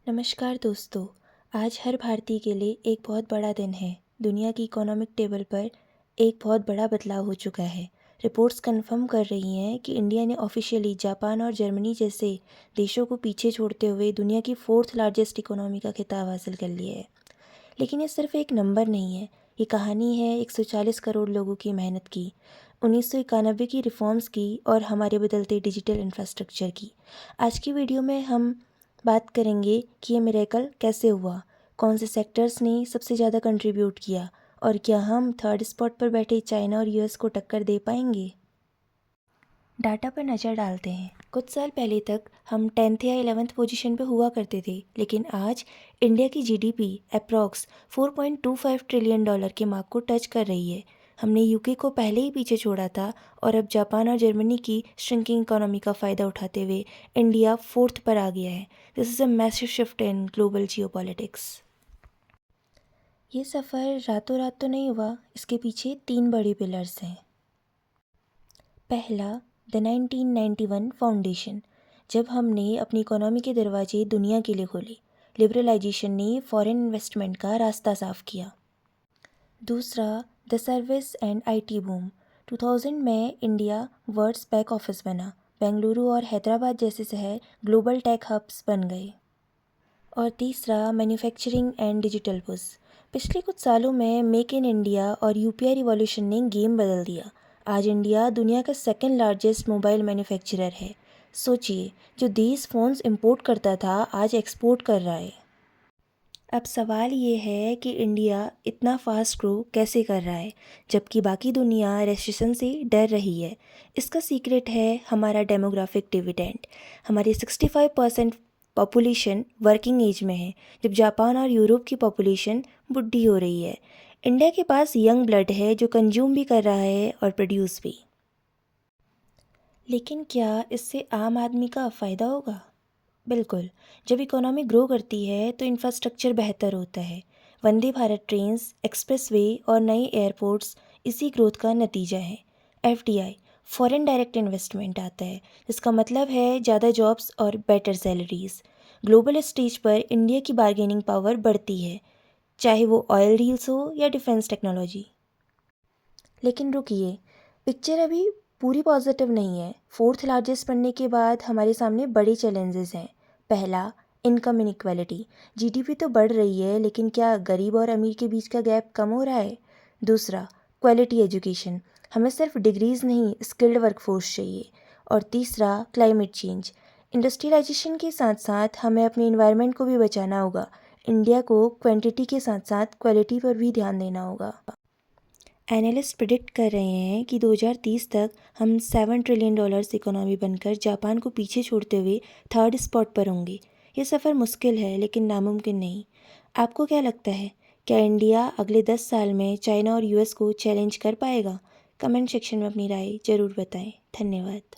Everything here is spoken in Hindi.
नमस्कार दोस्तों। आज हर भारतीय के लिए एक बहुत बड़ा दिन है। दुनिया की इकोनॉमिक टेबल पर एक बहुत बड़ा बदलाव हो चुका है। रिपोर्ट्स कंफर्म कर रही हैं कि इंडिया ने ऑफिशियली जापान और जर्मनी जैसे देशों को पीछे छोड़ते हुए दुनिया की फोर्थ लार्जेस्ट इकोनॉमी का खिताब हासिल कर लिया है। लेकिन ये सिर्फ एक नंबर नहीं है, ये कहानी है 140 करोड़ लोगों की मेहनत की, 1991 की रिफॉर्म्स की और हमारे बदलते डिजिटल इंफ्रास्ट्रक्चर की। आज की वीडियो में हम बात करेंगे कि ये मिरेकल कैसे हुआ, कौन से सेक्टर्स ने सबसे ज़्यादा कंट्रीब्यूट किया और क्या हम थर्ड स्पॉट पर बैठे चाइना और यूएस को टक्कर दे पाएंगे। डाटा पर नज़र डालते हैं। कुछ साल पहले तक हम 10th या 11th पोजीशन पर हुआ करते थे, लेकिन आज इंडिया की जीडीपी अप्रॉक्स $4.25 ट्रिलियन के मार्क को टच कर रही है। हमने यूके को पहले ही पीछे छोड़ा था और अब जापान और जर्मनी की श्रिंकिंग इकोनॉमी का फ़ायदा उठाते हुए इंडिया फोर्थ पर आ गया है। This is a massive shift in global geopolitics. ये सफ़र रातों रात तो नहीं हुआ, इसके पीछे 3 बड़े पिलर्स हैं। पहला, द 1991 फाउंडेशन। जब हमने अपनी इकोनॉमी के दरवाजे दुनिया के लिए खोले, लिबरलाइजेशन ने फॉरेन इन्वेस्टमेंट का रास्ता साफ किया। दूसरा, the service and IT boom. 2000 में इंडिया वर्ल्ड्स बैक ऑफिस बना, बेंगलुरु और हैदराबाद जैसे शहर ग्लोबल टेक हब्स बन गए। और तीसरा, मैन्युफैक्चरिंग एंड डिजिटल पुश। पिछले कुछ सालों में मेक इन इंडिया और यूपीआई रिवॉल्यूशन ने गेम बदल दिया। आज इंडिया दुनिया का सेकंड लार्जेस्ट मोबाइल मैन्युफैक्चरर है। सोचिए, जो देश फ़ोन्स इंपोर्ट करता था आज एक्सपोर्ट कर रहा है। अब सवाल ये है कि इंडिया इतना फास्ट ग्रो कैसे कर रहा है जबकि बाकी दुनिया रेसेशन से डर रही है। इसका सीक्रेट है हमारा डेमोग्राफिक डिविडेंड। हमारी 65% पॉपुलेशन वर्किंग एज में है, जब जापान और यूरोप की पॉपुलेशन बुढ़ी हो रही है। इंडिया के पास यंग ब्लड है जो कंज्यूम भी कर रहा है और प्रोड्यूस भी। लेकिन क्या इससे आम आदमी का फ़ायदा होगा? बिल्कुल। जब इकोनॉमी ग्रो करती है तो इंफ्रास्ट्रक्चर बेहतर होता है। वंदे भारत ट्रेन्स, एक्सप्रेसवे और नए एयरपोर्ट्स इसी ग्रोथ का नतीजा है। एफडीआई, फॉरेन डायरेक्ट इन्वेस्टमेंट आता है, जिसका मतलब है ज़्यादा जॉब्स और बेटर सैलरीज। ग्लोबल स्टेज पर इंडिया की बार्गेनिंग पावर बढ़ती है, चाहे वो ऑयल डील्स हो या डिफेंस टेक्नोलॉजी। लेकिन रुकिए, पिक्चर अभी पूरी पॉजिटिव नहीं है। फोर्थ लार्जेस्ट बनने के बाद हमारे सामने बड़े चैलेंजेस हैं। पहला, इनकम इनइक्वालिटी। जीडीपी तो बढ़ रही है, लेकिन क्या गरीब और अमीर के बीच का गैप कम हो रहा है? दूसरा, क्वालिटी एजुकेशन। हमें सिर्फ डिग्रीज नहीं, स्किल्ड वर्कफोर्स चाहिए। और तीसरा, क्लाइमेट चेंज। इंडस्ट्रियलाइजेशन के साथ साथ हमें अपने इन्वायरमेंट को भी बचाना होगा। इंडिया को क्वांटिटी के साथ साथ क्वालिटी पर भी ध्यान देना होगा। एनालिस्ट प्रिडिक्ट कर रहे हैं कि 2030 तक हम $7 ट्रिलियन इकोनॉमी बनकर जापान को पीछे छोड़ते हुए थर्ड स्पॉट पर होंगे। ये सफ़र मुश्किल है लेकिन नामुमकिन नहीं। आपको क्या लगता है, क्या इंडिया अगले 10 साल में चाइना और यूएस को चैलेंज कर पाएगा? कमेंट सेक्शन में अपनी राय ज़रूर बताएं। धन्यवाद।